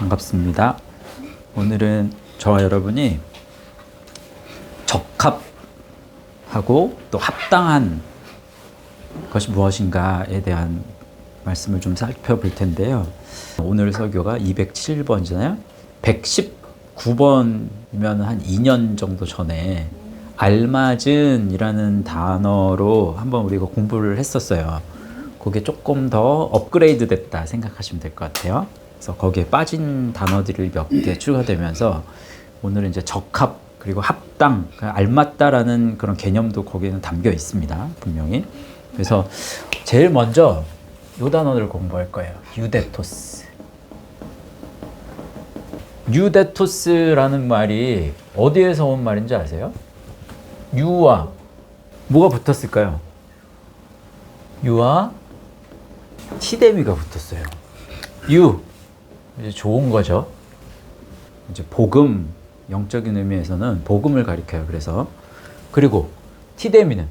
반갑습니다. 오늘은 저와 여러분이 적합하고 또 합당한 것이 무엇인가에 대한 말씀을 좀 살펴볼 텐데요. 오늘 설교가 207번이잖아요. 119번이면 한 2년 정도 전에 알맞은이라는 단어로 한번 우리가 공부를 했었어요. 그게 조금 더 업그레이드 됐다 생각하시면 될 것 같아요. 그래서 거기에 빠진 단어들이 몇 개 추가되면서 오늘은 이제 적합 그리고 합당, 알맞다라는 그런 개념도 거기에는 담겨 있습니다. 분명히. 그래서 제일 먼저 이 단어를 공부할 거예요. 유데토스. 유데토스라는 말이 어디에서 온 말인지 아세요? 유와 뭐가 붙었을까요? 유와 티데미가 붙었어요. 유, 이제 좋은 거죠. 이제 복음, 영적인 의미에서는 복음을 가리켜요. 그래서 그리고 티데미는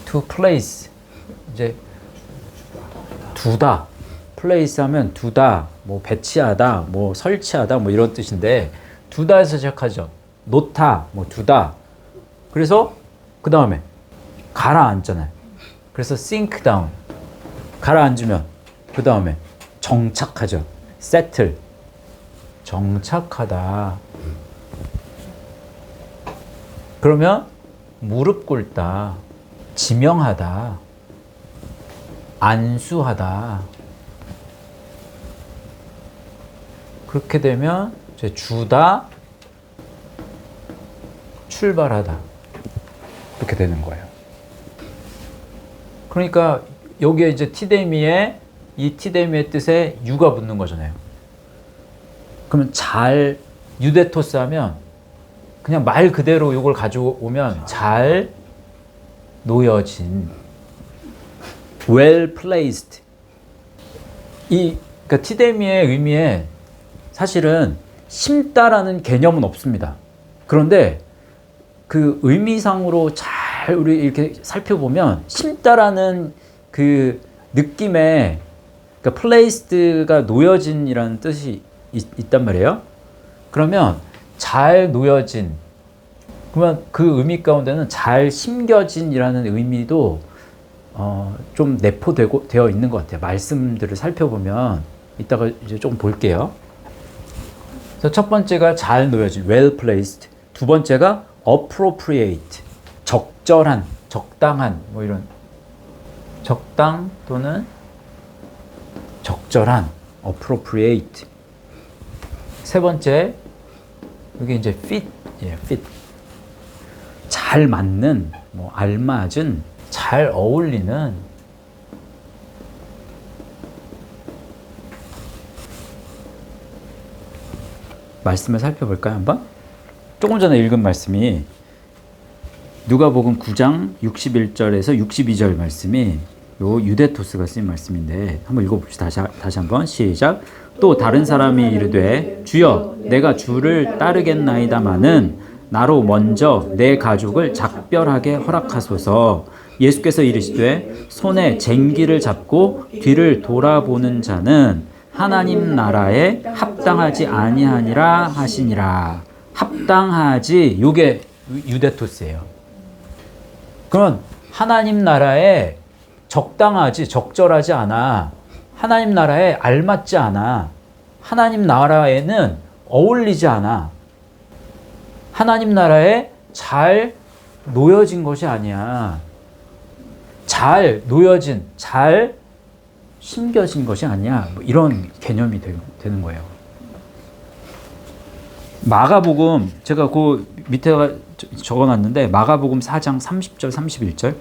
to place, 이제 두다. place 하면 두다, 뭐 배치하다, 뭐 설치하다, 뭐 이런 뜻인데 두다에서 시작하죠. 놓다, 뭐 두다. 그래서 그 다음에 가라앉잖아요. 그래서 sink down, 가라앉으면 그 다음에 정착하죠. settle, 정착하다. 그러면 무릎 꿇다, 지명하다, 안수하다. 그렇게 되면 이제 주다, 출발하다. 이렇게 되는 거예요. 그러니까 여기에 이제 티데미에 이 티데미의 뜻에 유가 붙는 거잖아요. 그러면 잘 유데토스 하면 그냥 말 그대로 이걸 가져오면 잘 놓여진, well placed. 그러니까 티데미의 의미에 사실은 심다라는 개념은 없습니다. 그런데 그 의미상으로 잘 우리 이렇게 살펴보면 심다라는 그 느낌에, 그러니까 placed가 놓여진이라는 뜻이 있단 말이에요. 그러면 잘 놓여진, 그러면 그 의미 가운데는 잘 심겨진이라는 의미도 좀 내포되어 있는 것 같아요. 말씀들을 살펴보면 이따가 이제 좀 볼게요. 그래서 첫 번째가 잘 놓여진, well placed. 두 번째가 appropriate, 적절한, 적당한, 뭐 이런 적당 또는 적절한, appropriate. 세 번째, 여기 이제 fit, fit. 잘 맞는, 뭐 알맞은, 잘 어울리는. 말씀을 살펴볼까요, 한번? 조금 전에 읽은 말씀이 누가복음 9장 61절에서 62절 말씀이 요 유데토스가 쓰인 말씀인데 한번 읽어봅시다. 다시 한번 시작. 또 다른 사람이 이르되 주여 내가 주를 따르겠나이다마는 나로 먼저 내 가족을 작별하게 허락하소서. 예수께서 이르시되 손에 쟁기를 잡고 뒤를 돌아보는 자는 하나님 나라에 합당하지 아니하니라 하시니라. 합당하지, 요게 유데토스예요. 그러면 하나님 나라에 적당하지, 적절하지 않아. 하나님 나라에 알맞지 않아. 하나님 나라에는 어울리지 않아. 하나님 나라에 잘 놓여진 것이 아니야. 잘 놓여진, 잘 심겨진 것이 아니야. 뭐 이런 개념이 되는 거예요. 마가복음, 제가 그 밑에가 적어놨는데 마가복음 4장 30절 31절.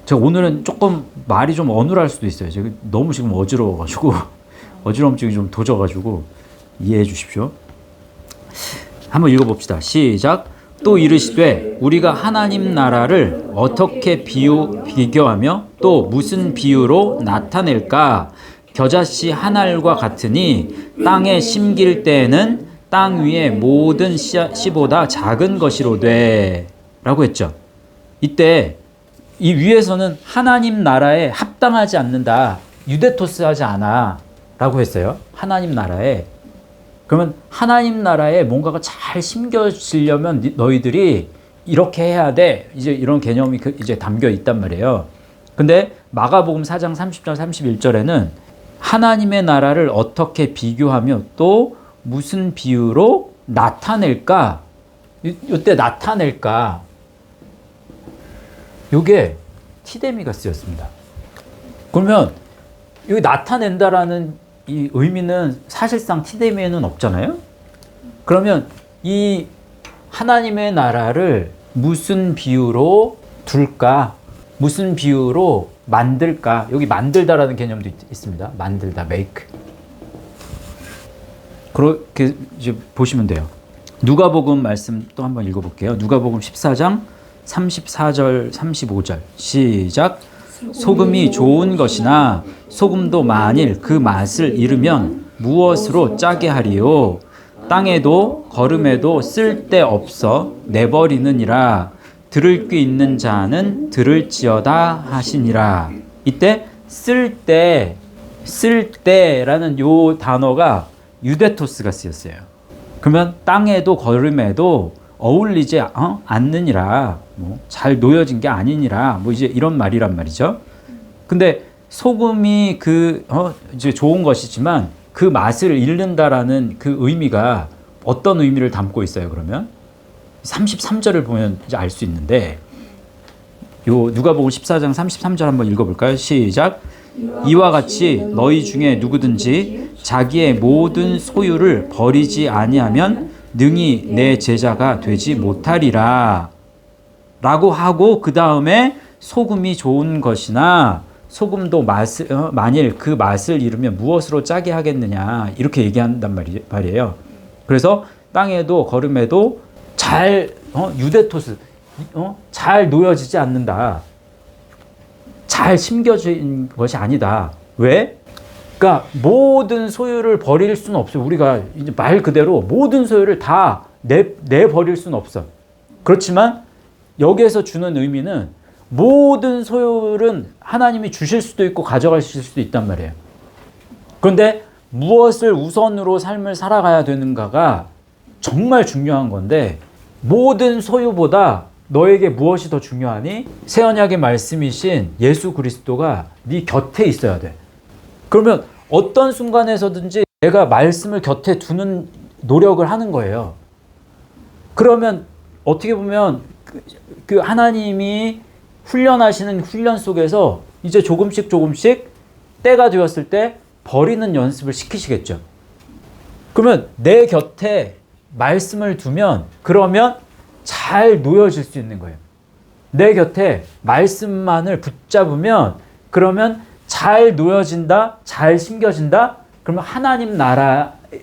제가 오늘은 조금 말이 좀 어눌할 수도 있어요. 제가 너무 지금 어지러워가지고 어지러움증이 좀 도져가지고 이해해 주십시오. 한번 읽어봅시다. 시작. 또 이르시되 우리가 하나님 나라를 어떻게 비교하며 또 무슨 비유로 나타낼까? 겨자씨 한 알과 같으니 땅에 심길 때에는 땅 위의 모든 씨보다 작은 것이로되 라고 했죠. 이때 이 위에서는 하나님 나라에 합당하지 않는다, 유데토스 하지 않아, 라고 했어요. 하나님 나라에. 그러면 하나님 나라에 뭔가가 잘 심겨지려면 너희들이 이렇게 해야 돼. 이제 이런 개념이 이제 담겨 있단 말이에요. 근데 마가복음 4장 30절 31절에는 하나님의 나라를 어떻게 비교하며 또 무슨 비유로 나타낼까? 이때 나타낼까? 요게 티데미가 쓰였습니다. 그러면 여기 나타낸다라는 이 의미는 사실상 티데미에는 없잖아요. 그러면 이 하나님의 나라를 무슨 비유로 둘까? 무슨 비유로 만들까? 여기 만들다라는 개념도 있습니다. 만들다, make. 그렇게 이제 보시면 돼요. 누가복음 말씀 또 한번 읽어볼게요. 누가복음 14장 34절 35절 시작. 소금이 좋은 것이나 소금도 만일 그 맛을 잃으면 무엇으로 짜게 하리요? 땅에도 거름에도 쓸데없어 내버리느니라. 들을 귀 있는 자는 들을지어다 하시니라. 이때 쓸데라는 요 단어가 유데토스가 쓰였어요. 그러면 땅에도 거름에도 어울리지 않느니라, 뭐 잘 놓여진 게 아니니라, 뭐 이제 이런 말이란 말이죠. 근데 소금이 이제 좋은 것이지만 그 맛을 잃는다라는 그 의미가 어떤 의미를 담고 있어요? 그러면 33절을 보면 이제 알 수 있는데, 요 누가복음 14장 33절 한번 읽어볼까요? 시작. 이와 같이 너희 중에 누구든지 자기의 모든 소유를 버리지 아니하면 능히 내 제자가 되지 못하리라 라고 하고, 그 다음에 소금이 좋은 것이나 소금도 만일 그 맛을 잃으면 무엇으로 짜게 하겠느냐, 이렇게 얘기한단 말이에요. 그래서 땅에도 거름에도 잘 유데토스 잘 놓여지지 않는다. 잘 심겨진 것이 아니다. 왜? 그러니까 모든 소유를 버릴 수는 없어요. 우리가 이제 말 그대로 모든 소유를 다 내버릴 수는 없어. 그렇지만 여기에서 주는 의미는 모든 소유는 하나님이 주실 수도 있고 가져가실 수도 있단 말이에요. 그런데 무엇을 우선으로 삶을 살아가야 되는가가 정말 중요한 건데, 모든 소유보다 너에게 무엇이 더 중요하니? 새 언약의 말씀이신 예수 그리스도가 네 곁에 있어야 돼. 그러면 어떤 순간에서든지 내가 말씀을 곁에 두는 노력을 하는 거예요. 그러면 어떻게 보면 그 하나님이 훈련하시는 훈련 속에서 이제 조금씩 때가 되었을 때 버리는 연습을 시키시겠죠. 그러면 내 곁에 말씀을 두면 그러면 잘 놓여질 수 있는 거예요. 내 곁에 말씀만을 붙잡으면 그러면 잘 놓여진다, 잘 심겨진다. 그러면 하나님 나라의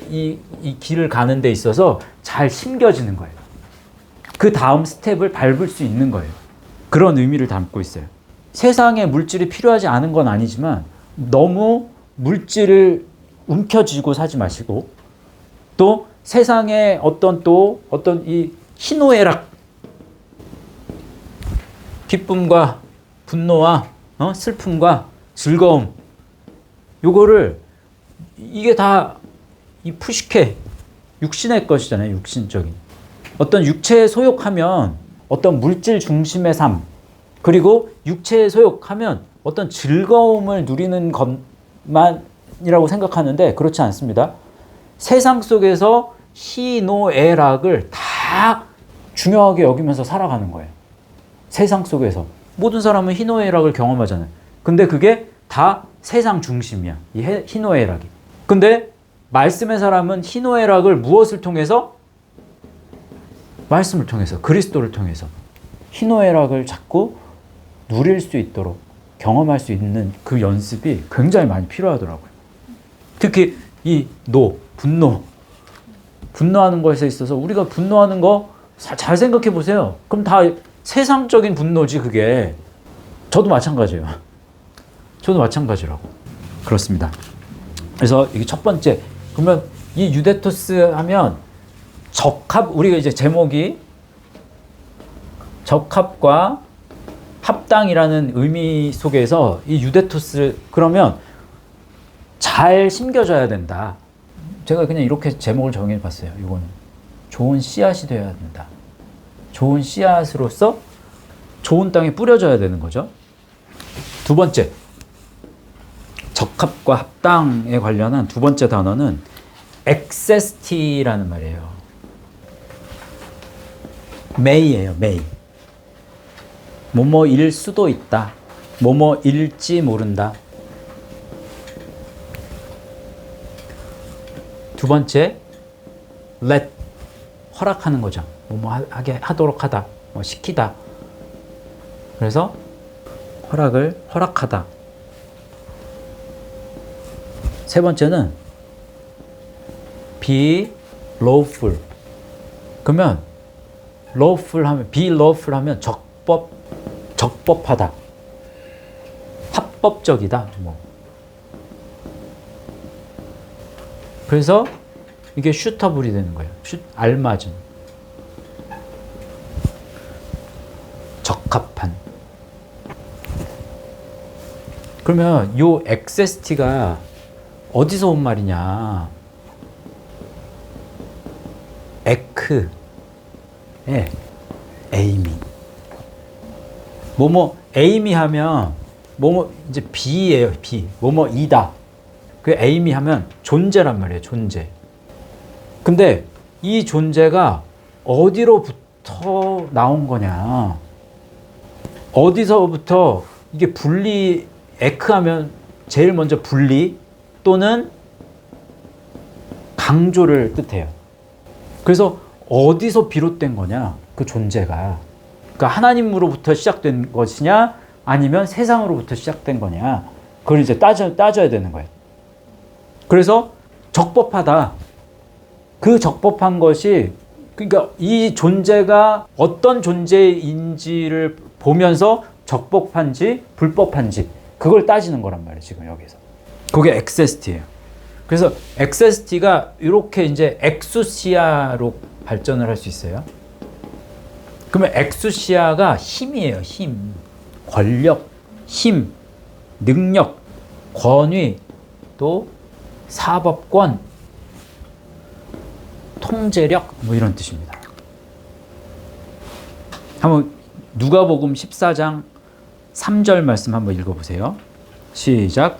이 길을 가는 데 있어서 잘 심겨지는 거예요. 그 다음 스텝을 밟을 수 있는 거예요. 그런 의미를 담고 있어요. 세상에 물질이 필요하지 않은 건 아니지만 너무 물질을 움켜쥐고 사지 마시고, 또 세상에 어떤 이 희노애락, 기쁨과 분노와 슬픔과 즐거움, 요거를 이게 다 이 푸시케 육신의 것이잖아요. 육신적인 어떤 육체에 소욕하면 어떤 물질 중심의 삶, 그리고 육체에 소욕하면 어떤 즐거움을 누리는 것만이라고 생각하는데 그렇지 않습니다. 세상 속에서 희노애락을 다 중요하게 여기면서 살아가는 거예요. 세상 속에서 모든 사람은 희노애락을 경험하잖아요. 근데 그게 다 세상 중심이야, 이 희노애락이. 근데 말씀의 사람은 희노애락을 무엇을 통해서? 말씀을 통해서, 그리스도를 통해서 희노애락을 자꾸 누릴 수 있도록 경험할 수 있는 그 연습이 굉장히 많이 필요하더라고요. 특히 이 분노하는 것에 있어서 우리가 분노하는 거 잘 생각해 보세요. 그럼 다 세상적인 분노지 그게. 저도 마찬가지예요. 저도 마찬가지라고. 그렇습니다. 그래서 이게 첫 번째. 그러면 이 유데토스 하면 우리가 이제 제목이 적합과 합당이라는 의미 속에서 이 유데토스, 그러면 잘 심겨져야 된다. 제가 그냥 이렇게 제목을 정해봤어요. 이거는 좋은 씨앗이 되어야 된다. 좋은 씨앗으로서 좋은 땅에 뿌려져야 되는 거죠. 두 번째, 적합과 합당에 관련한 두 번째 단어는 accessity라는 말이에요. may예요, may. 뭐뭐일 수도 있다. 뭐뭐일지 모른다. 두 번째, let, 허락하는 거죠. 뭐뭐 하게 하도록 하다, 뭐 시키다. 그래서 허락하다. 세 번째는 be lawful. 그러면 be lawful 하면 적법하다, 합법적이다. 뭐. 그래서 이게 슈터블이 되는 거예요. 알맞은, 적합한. 그러면 요 accessity가 어디서 온 말이냐? 에크의 에이미. 에이미 하면 이제 be예요, be. 이다. 그 에이미 하면 존재란 말이에요, 존재. 근데 이 존재가 어디로부터 나온 거냐? 어디서부터 이게 에크 하면 제일 먼저 분리 또는 강조를 뜻해요. 그래서 어디서 비롯된 거냐? 그 존재가. 그러니까 하나님으로부터 시작된 것이냐? 아니면 세상으로부터 시작된 거냐? 그걸 이제 따져야 되는 거예요. 그래서 적법하다. 그 적법한 것이, 그러니까 이 존재가 어떤 존재인지를 보면서 적법한지 불법한지 그걸 따지는 거란 말이에요, 지금 여기서. 그게 엑세스티예요. 그래서 엑세스티가 이렇게 이제 엑수시아로 발전을 할 수 있어요. 그러면 엑수시아가 힘이에요, 힘. 권력, 힘, 능력, 권위, 또 사법권, 통제력, 뭐 이런 뜻입니다. 한번 누가복음 14장 3절 말씀 한번 읽어보세요. 시작.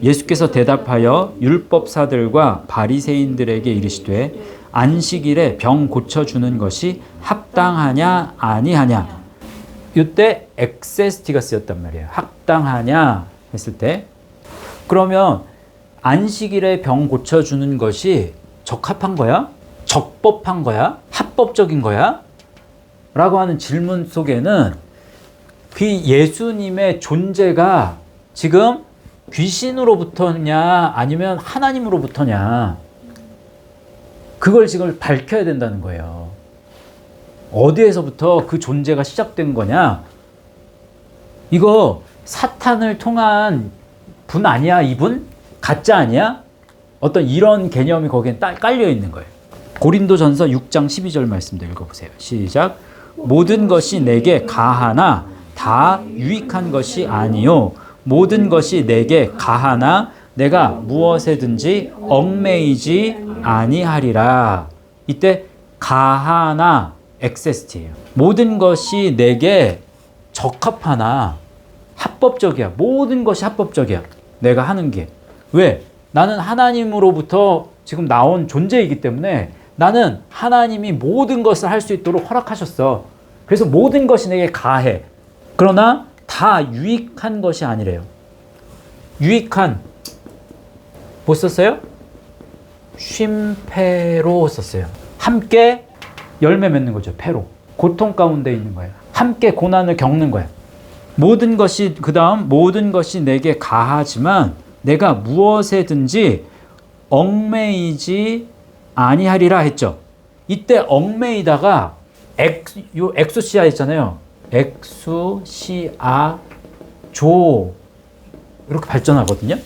예수께서 대답하여 율법사들과 바리새인들에게 이르시되 안식일에 병 고쳐주는 것이 합당하냐 아니하냐. 이때 엑세스티가 쓰였단 말이에요. 합당하냐 했을 때. 그러면 안식일에 병 고쳐주는 것이 적합한 거야? 적법한 거야? 합법적인 거야? 라고 하는 질문 속에는 그 예수님의 존재가 지금 귀신으로부터냐 아니면 하나님으로부터냐, 그걸 지금 밝혀야 된다는 거예요. 어디에서부터 그 존재가 시작된 거냐? 이거 사탄을 통한 분 아니야? 이분? 가짜 아니야? 어떤 이런 개념이 거기에 깔려 있는 거예요. 고린도전서 6장 12절 말씀도 읽어보세요. 시작. 모든 것이 내게 가하나 다 유익한 것이 아니요 모든 것이 내게 가하나 내가 무엇에든지 얽매이지 아니하리라. 이때 가하나 엑세스티예요. 모든 것이 내게 적합하나 합법적이야. 모든 것이 합법적이야. 내가 하는 게. 왜? 나는 하나님으로부터 지금 나온 존재이기 때문에 나는 하나님이 모든 것을 할 수 있도록 허락하셨어. 그래서 모든 것이 내게 가해. 그러나 다 유익한 것이 아니래요. 유익한 뭐 썼어요? 쉼패로 썼어요. 함께 열매 맺는 거죠. 패로. 고통 가운데 있는 거예요. 함께 고난을 겪는 거예요. 모든 것이, 그 다음 모든 것이 내게 가하지만 내가 무엇에든지 얽매이지 아니하리라 했죠. 이때 얽매이다가 엑수시아 있잖아요. 엑수시아 조 이렇게 발전하거든요.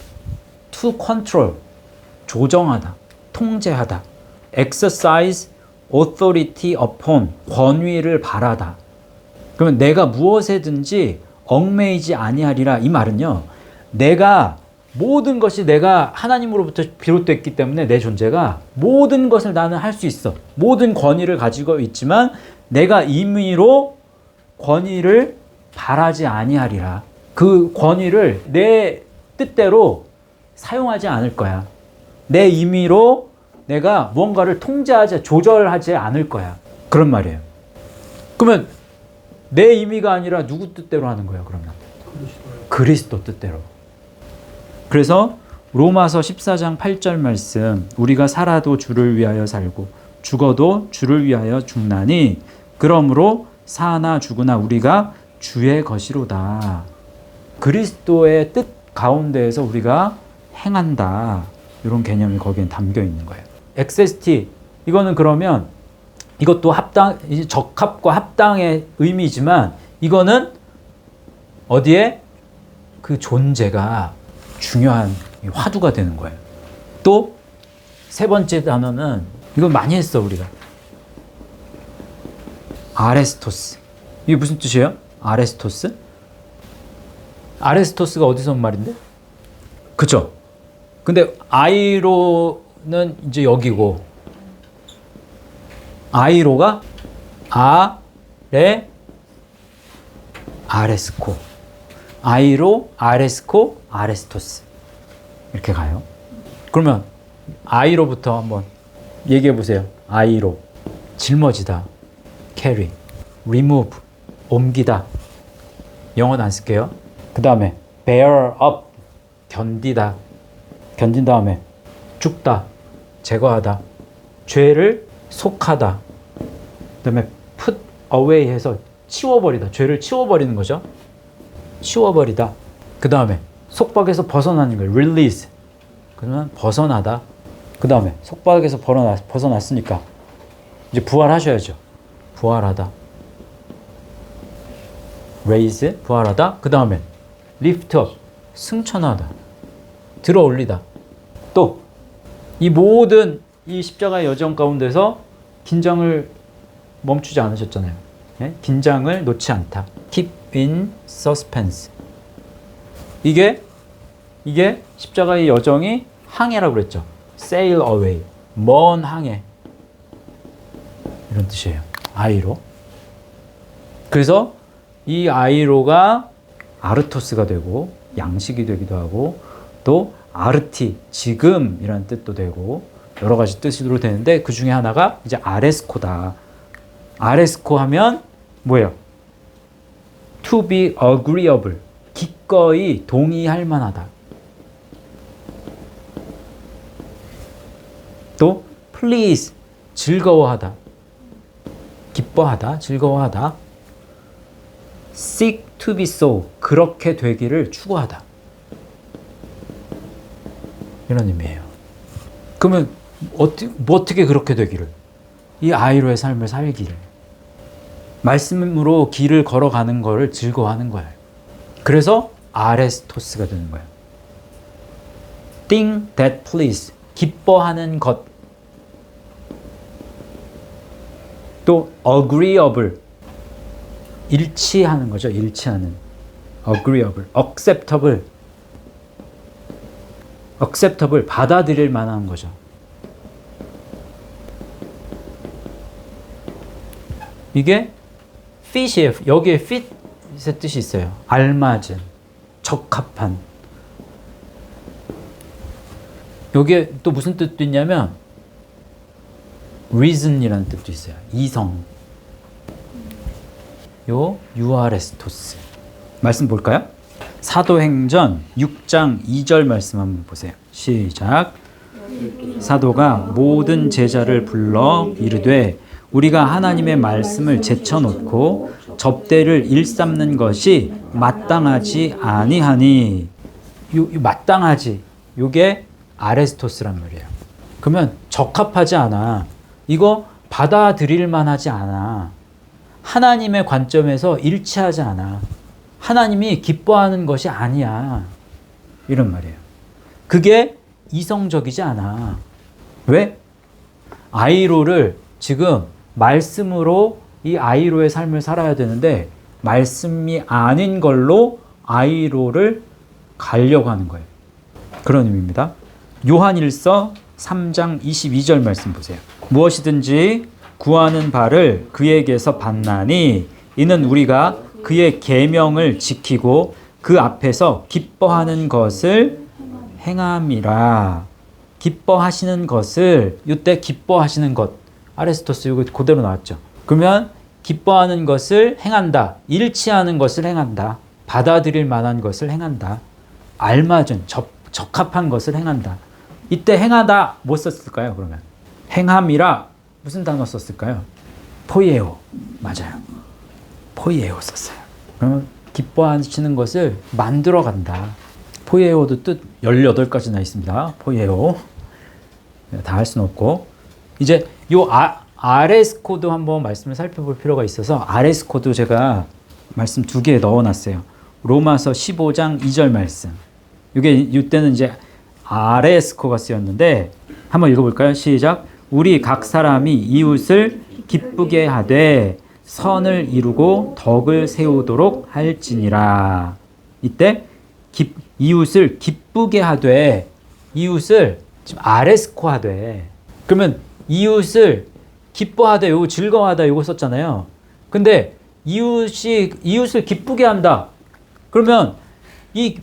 to control 조정하다, 통제하다. exercise authority upon 권위를 발하다. 그러면 내가 무엇에든지 얽매이지 아니하리라. 이 말은요, 내가 모든 것이 내가 하나님으로부터 비롯됐기 때문에 내 존재가 모든 것을 나는 할 수 있어. 모든 권위를 가지고 있지만 내가 임의로 권위를 바라지 아니하리라. 그 권위를 내 뜻대로 사용하지 않을 거야. 내 임의로 내가 무언가를 통제하지, 조절하지 않을 거야. 그런 말이에요. 그러면 내 임의가 아니라 누구 뜻대로 하는 거예요, 그러면? 그리스도 뜻대로. 그래서 로마서 14장 8절 말씀, 우리가 살아도 주를 위하여 살고 죽어도 주를 위하여 죽나니 그러므로 사나 죽으나 우리가 주의 것이로다. 그리스도의 뜻 가운데에서 우리가 행한다. 이런 개념이 거기에 담겨 있는 거예요. XST, 이거는 그러면 이것도 합당, 적합과 합당의 의미지만 이거는 어디에 그 존재가 중요한 화두가 되는 거예요. 또 세 번째 단어는 이거 많이 했어 우리가. 아레스토스. 이게 무슨 뜻이에요? 아레스토스? 아레스토스가 어디서 온 말인데? 그쵸? 근데 아이로는 이제 여기고 아이로가 아레스코. 아이로, 아레스코, 아레스토스. 이렇게 가요. 그러면 아이로부터 한번 얘기해 보세요. 아이로. 짊어지다. carry. remove. 옮기다. 영어는 안 쓸게요. 그 다음에 bear up. 견디다. 견딘 다음에 죽다. 제거하다. 죄를 속하다. 그 다음에 put away 해서 치워버리다. 죄를 치워버리는 거죠. 치워버리다. 그 다음에 속박에서 벗어나는 거예요. release. 그러면 벗어나다. 그 다음에 속박에서 벗어났으니까 이제 부활하셔야죠. 부활하다. raise. 부활하다. 그 다음에 lift up. 승천하다. 들어 올리다. 또 이 모든 이 십자가의 여정 가운데서 긴장을 멈추지 않으셨잖아요. 예? 긴장을 놓지 않다. keep in suspense. 이게 십자가의 여정이 항해라고 그랬죠. sail away. 먼 항해. 이런 뜻이에요. 아이로. 그래서 이 아이로가 아르토스가 되고 양식이 되기도 하고 또 아르티, 지금이라는 뜻도 되고 여러 가지 뜻으로 되는데 그 중에 하나가 이제 아레스코다. 아레스코 하면 뭐예요? To be agreeable. 기꺼이 동의할 만하다. 또 please. 즐거워하다. 기뻐하다. 즐거워하다. seek to be so. 그렇게 되기를 추구하다. 이런 의미예요. 그러면 어떻게 그렇게 되기를? 이 아이로의 삶을 살기를. 말씀으로 길을 걸어가는 거를 즐거워하는 거예요. 그래서 아레스토스가 되는 거예요. thing that please. 기뻐하는 것. 또 agreeable. 일치하는 거죠. 일치하는. agreeable. acceptable. 받아들일 만한 거죠. 이게 fit이에요. 여기에 fit의 뜻이 있어요. 알맞은, 적합한. 여기에 또 무슨 뜻도 있냐면 reason이라는 뜻도 있어요. 이성. 요 유아레스토스. 말씀 볼까요? 사도행전 6장 2절 말씀 한번 보세요. 시작. 사도가 모든 제자를 불러 이르되 우리가 하나님의 말씀을 제쳐놓고 접대를 일삼는 것이 마땅하지 아니하니. 마땅하지. 요게 아레스토스란 말이에요. 그러면 적합하지 않아. 이거 받아들일 만하지 않아. 하나님의 관점에서 일치하지 않아. 하나님이 기뻐하는 것이 아니야. 이런 말이에요. 그게 이성적이지 않아. 왜? 아이로를 지금 말씀으로 이 아이로의 삶을 살아야 되는데 말씀이 아닌 걸로 아이로를 가려고 하는 거예요. 그런 의미입니다. 요한일서 3장 22절 말씀 보세요. 무엇이든지 구하는 바를 그에게서 받나니 이는 우리가 그의 계명을 지키고 그 앞에서 기뻐하는 것을 행함이라. 기뻐하시는 것을, 이때 기뻐하시는 것, 아레스토스 이거 그대로 나왔죠. 그러면 기뻐하는 것을 행한다. 일치하는 것을 행한다. 받아들일 만한 것을 행한다. 알맞은, 적합한 것을 행한다. 이때 행하다 뭐 썼을까요? 그러면 행함이라 무슨 단어 썼을까요? 포이에오. 맞아요. 포이에오 썼어요. 그러면 기뻐하시는 것을 만들어간다. 포이에오도 뜻 18가지나 있습니다. 포이에오. 다 할 수는 없고. 이제 요 RS 코드 한번 말씀을 살펴볼 필요가 있어서 RS 코드 제가 말씀 2개 넣어놨어요. 로마서 15장 2절 말씀. 이때는 이제 RS 코드가 쓰였는데 한번 읽어볼까요? 시작. 우리 각 사람이 이웃을 기쁘게 하되 선을 이루고 덕을 세우도록 할지니라. 이때 이웃을 기쁘게 하되, 이웃을 지금 RS코 하되, 그러면 이웃을 기뻐하되, 요거 즐거워하다 요거 썼잖아요. 근데 이웃을 기쁘게 한다. 그러면 이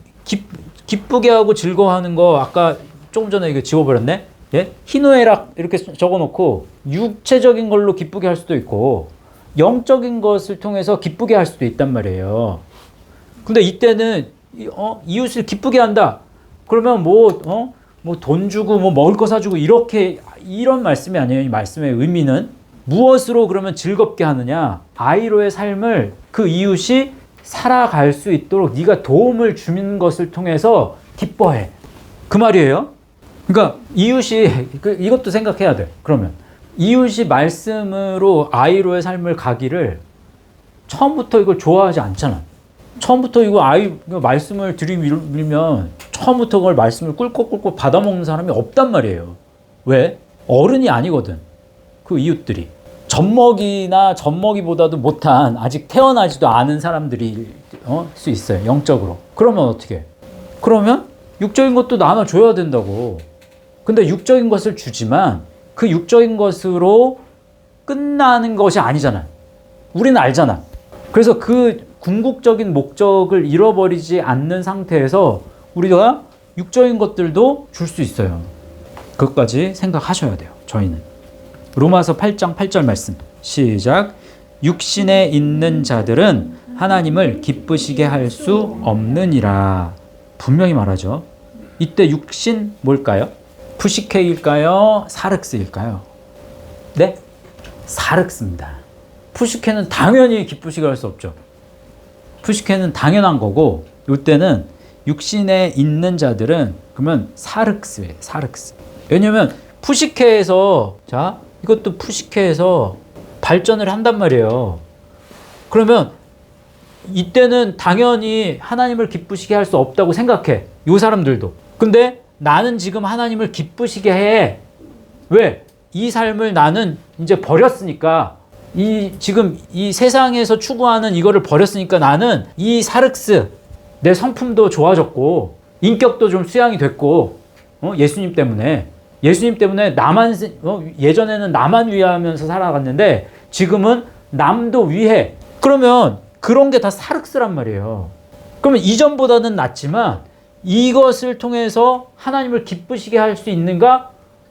기쁘게 하고 즐거워하는 거 아까 조금 전에 이거 지워버렸네. 예? 희노애락 이렇게 적어놓고 육체적인 걸로 기쁘게 할 수도 있고 영적인 것을 통해서 기쁘게 할 수도 있단 말이에요. 근데 이때는 이웃을 기쁘게 한다. 그러면 뭐 돈 주고 뭐 먹을 거 사주고 이런 말씀이 아니에요. 이 말씀의 의미는 무엇으로 그러면 즐겁게 하느냐? 아이로의 삶을 그 이웃이 살아갈 수 있도록 네가 도움을 주는 것을 통해서 기뻐해. 그 말이에요. 그러니까 이웃이 이것도 생각해야 돼. 그러면 이웃이 말씀으로 아이로의 삶을 가기를 처음부터 이걸 좋아하지 않잖아. 처음부터 이거 말씀을 들이밀면 처음부터 그걸 말씀을 꿀꺽꿀꺽 받아먹는 사람이 없단 말이에요. 왜? 어른이 아니거든. 그 이웃들이. 젖먹이보다도 못한 아직 태어나지도 않은 사람들이 수 있어요. 영적으로. 그러면 어떻게 해? 그러면 육적인 것도 나눠줘야 된다고. 근데 육적인 것을 주지만 그 육적인 것으로 끝나는 것이 아니잖아. 우리는 알잖아. 그래서 그 궁극적인 목적을 잃어버리지 않는 상태에서 우리가 육적인 것들도 줄 수 있어요. 그것까지 생각하셔야 돼요. 저희는. 로마서 8장 8절 말씀. 시작. 육신에 있는 자들은 하나님을 기쁘시게 할 수 없느니라. 분명히 말하죠. 이때 육신 뭘까요? 푸시케일까요? 사륵스일까요? 네? 사륵스입니다. 푸시케는 당연히 기쁘시게 할 수 없죠. 푸시케는 당연한 거고, 이때는 육신에 있는 자들은 그러면 사륵스예요. 사륵스. 왜냐면 푸시케에서 이것도 푸시케에서 발전을 한단 말이에요. 그러면 이때는 당연히 하나님을 기쁘시게 할 수 없다고 생각해. 이 사람들도. 근데 나는 지금 하나님을 기쁘시게 해. 왜? 이 삶을 나는 이제 버렸으니까, 지금 이 세상에서 추구하는 이거를 버렸으니까 나는 이 사륵스, 내 성품도 좋아졌고, 인격도 좀 수양이 됐고, 예수님 때문에 예전에는 나만 위하면서 살아갔는데, 지금은 남도 위해. 그러면 그런 게 다 사륵스란 말이에요. 그러면 이전보다는 낫지만, 이것을 통해서 하나님을 기쁘시게 할 수 있는가?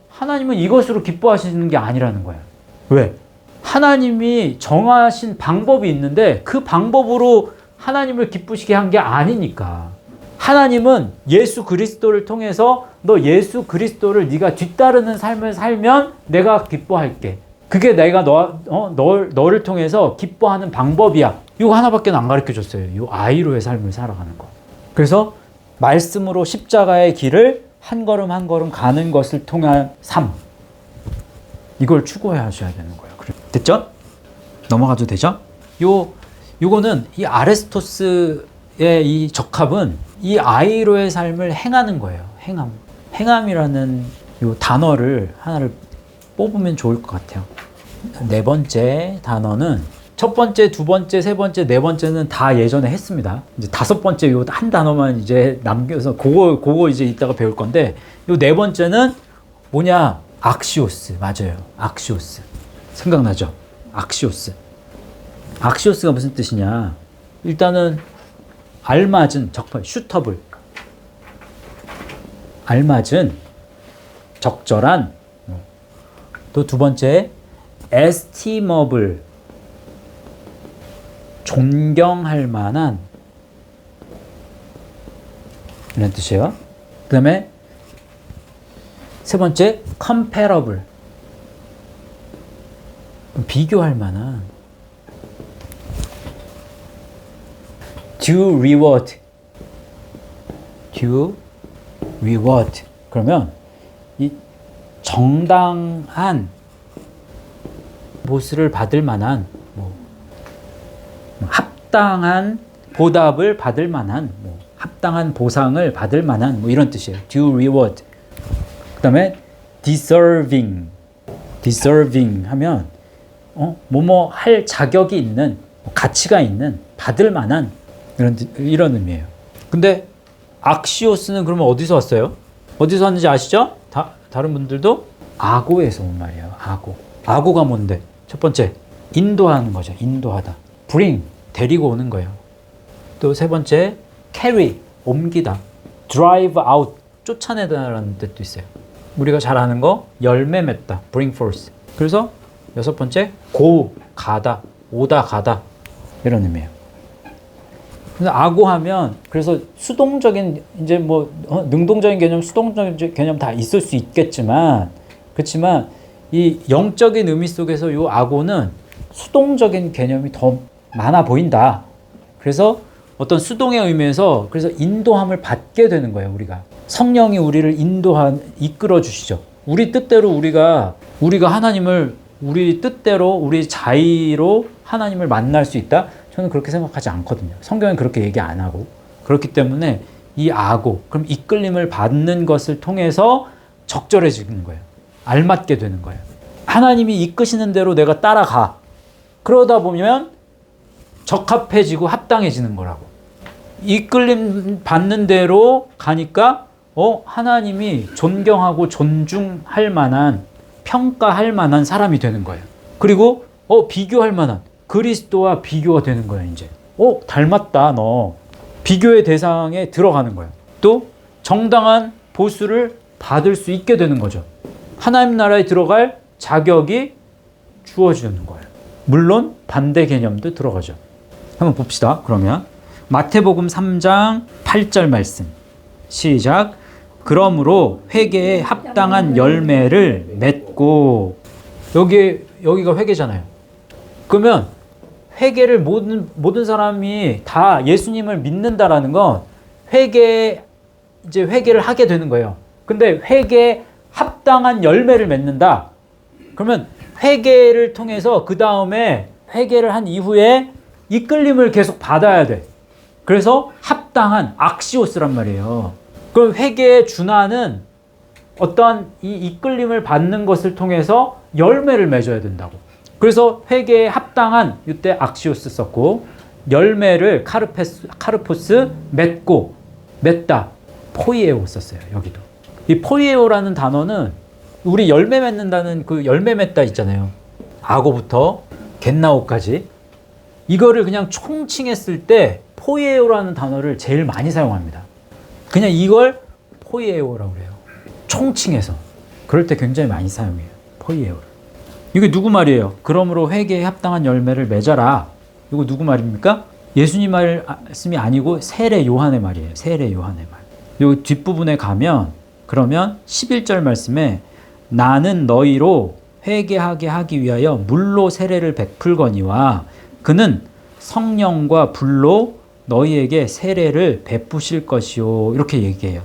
하나님은 이것으로 기뻐하시는 게 아니라는 거예요. 왜? 하나님이 정하신 방법이 있는데 그 방법으로 하나님을 기쁘시게 한 게 아니니까. 하나님은 예수 그리스도를 통해서 너 예수 그리스도를 네가 뒤따르는 삶을 살면 내가 기뻐할게. 그게 내가 너를 통해서 기뻐하는 방법이야. 이거 하나밖에 안 가르쳐 줬어요. 이 아이로의 삶을 살아가는 거. 그래서 말씀으로 십자가의 길을 한 걸음 한 걸음 가는 것을 통한 삶. 이걸 추구해 하셔야 되는 거예요. 됐죠? 넘어가도 되죠? 요거는 이 아레스토스의 이 적합은 이 아이로의 삶을 행하는 거예요. 행함. 행함이라는 요 단어를 하나를 뽑으면 좋을 것 같아요. 네 번째 단어는 첫 번째, 두 번째, 세 번째, 네 번째는 다 예전에 했습니다. 이제 다섯 번째 요 한 단어만 이제 남겨서 그거 이제 이따가 배울 건데, 요 네 번째는 뭐냐? 악시오스. 맞아요. 악시오스. 생각나죠? 악시오스. 악시오스가 무슨 뜻이냐? 일단은 알맞은, 적발, 슈터블. 알맞은, 적절한. 또 두 번째, estimable. 존경할 만한. 이런 뜻이에요. 그 다음에 세 번째, comparable. 비교할 만한. due reward. due reward. 그러면 이 정당한 보수를 받을 만한, 뭐 합당한 보답을 받을 만한, 뭐 합당한 보상을 받을 만한, 뭐 이런 뜻이에요. due reward. 그 다음에 deserving. deserving 하면 뭐뭐 할 자격이 있는, 가치가 있는, 받을 만한, 이런 의미예요. 근데 악시오스는 그러면 어디서 왔어요? 어디서 왔는지 아시죠? 다른 분들도? 아고에서 온 말이에요. 아고. 아고가 뭔데? 첫 번째, 인도하는 거죠. 인도하다. bring, 데리고 오는 거예요. 또 세 번째, carry, 옮기다. drive out, 쫓아내다라는 뜻도 있어요. 우리가 잘 아는 거, 열매 맺다. bring forth. 그래서 여섯 번째, go, 가다. 오다, 가다. 이런 의미예요. 근데 아고하면, 그래서 수동적인, 이제 뭐 능동적인 개념, 수동적인 개념 다 있을 수 있겠지만, 그렇지만 이 영적인 의미 속에서 이 아고는 수동적인 개념이 더 많아 보인다. 그래서 어떤 수동의 의미에서, 그래서 인도함을 받게 되는 거예요. 우리가 성령이 우리를 이끌어 주시죠. 우리 뜻대로 우리가 하나님을, 우리 뜻대로, 우리 자의로 하나님을 만날 수 있다? 저는 그렇게 생각하지 않거든요. 성경은 그렇게 얘기 안 하고. 그렇기 때문에 이 아고, 그럼 이끌림을 받는 것을 통해서 적절해지는 거예요. 알맞게 되는 거예요. 하나님이 이끄시는 대로 내가 따라가. 그러다 보면 적합해지고 합당해지는 거라고. 이끌림 받는 대로 가니까 하나님이 존경하고 존중할 만한, 평가할 만한 사람이 되는 거예요. 그리고 비교할 만한, 그리스도와 비교가 되는 거예요. 이제 닮았다 너. 비교의 대상에 들어가는 거예요. 또 정당한 보수를 받을 수 있게 되는 거죠. 하나님 나라에 들어갈 자격이 주어지는 거예요. 물론 반대 개념도 들어가죠. 한번 봅시다. 그러면 마태복음 3장 8절 말씀 시작. 그러므로 회개에 합당한 열매를 맺고. 여기가 회개잖아요. 그러면 회개를 모든 사람이 다 예수님을 믿는다라는 건 회개를 하게 되는 거예요. 근데 회개에 합당한 열매를 맺는다. 그러면 회개를 통해서 그 다음에 회개를 한 이후에 이끌림을 계속 받아야 돼. 그래서 합당한 악시오스란 말이에요. 그럼 회개에 준하는 어떠한 이 이끌림을 받는 것을 통해서 열매를 맺어야 된다고. 그래서 회개에 합당한, 이때 악시오스 썼고, 열매를 카르포스 맺다. 포이에오 썼어요. 여기도. 이 포이에오라는 단어는 우리 열매 맺는다는 그 열매 맺다 있잖아요. 악어부터 겟나오까지. 이거를 그냥 총칭했을 때 포이에오라는 단어를 제일 많이 사용합니다. 그냥 이걸 포이에오라고 그래요. 총칭해서. 그럴 때 굉장히 많이 사용해요. 포이에오를. 이게 누구 말이에요? 그러므로 회개에 합당한 열매를 맺어라. 이거 누구 말입니까? 예수님 말씀이 아니고 세례 요한의 말이에요. 세례 요한의 말. 요 뒷부분에 가면, 그러면 11절 말씀에 나는 너희로 회개하게 하기 위하여 물로 세례를 베풀거니와 그는 성령과 불로 너희에게 세례를 베푸실 것이요. 이렇게 얘기해요.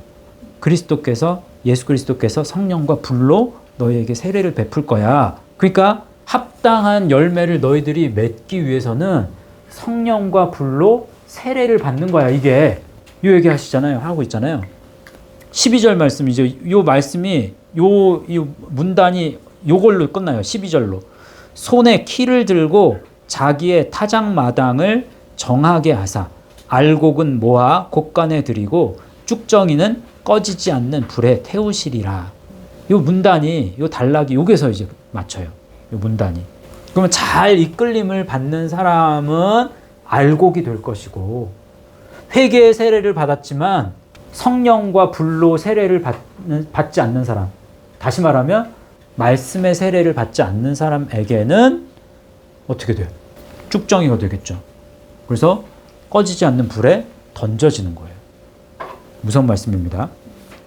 예수 그리스도께서 성령과 불로 너희에게 세례를 베풀 거야. 그러니까 합당한 열매를 너희들이 맺기 위해서는 성령과 불로 세례를 받는 거야. 이게 이 얘기 하고 있잖아요. 12절 말씀, 이제 요 말씀이 이 문단이 요걸로 끝나요. 12절로. 손에 키를 들고 자기의 타작마당을 정하게 하사 알곡은 모아 곳간에 들이고 쭉정이는 꺼지지 않는 불에 태우시리라. 요 문단이, 요 단락이 여기서 이제 맞춰요. 요 문단이. 그러면 잘 이끌림을 받는 사람은 알곡이 될 것이고, 회개의 세례를 받았지만 성령과 불로 세례를 받지 않는 사람, 다시 말하면 말씀의 세례를 받지 않는 사람에게는 어떻게 돼요? 쭉정이가 되겠죠. 그래서 꺼지지 않는 불에 던져지는 거예요. 무서운 말씀입니다.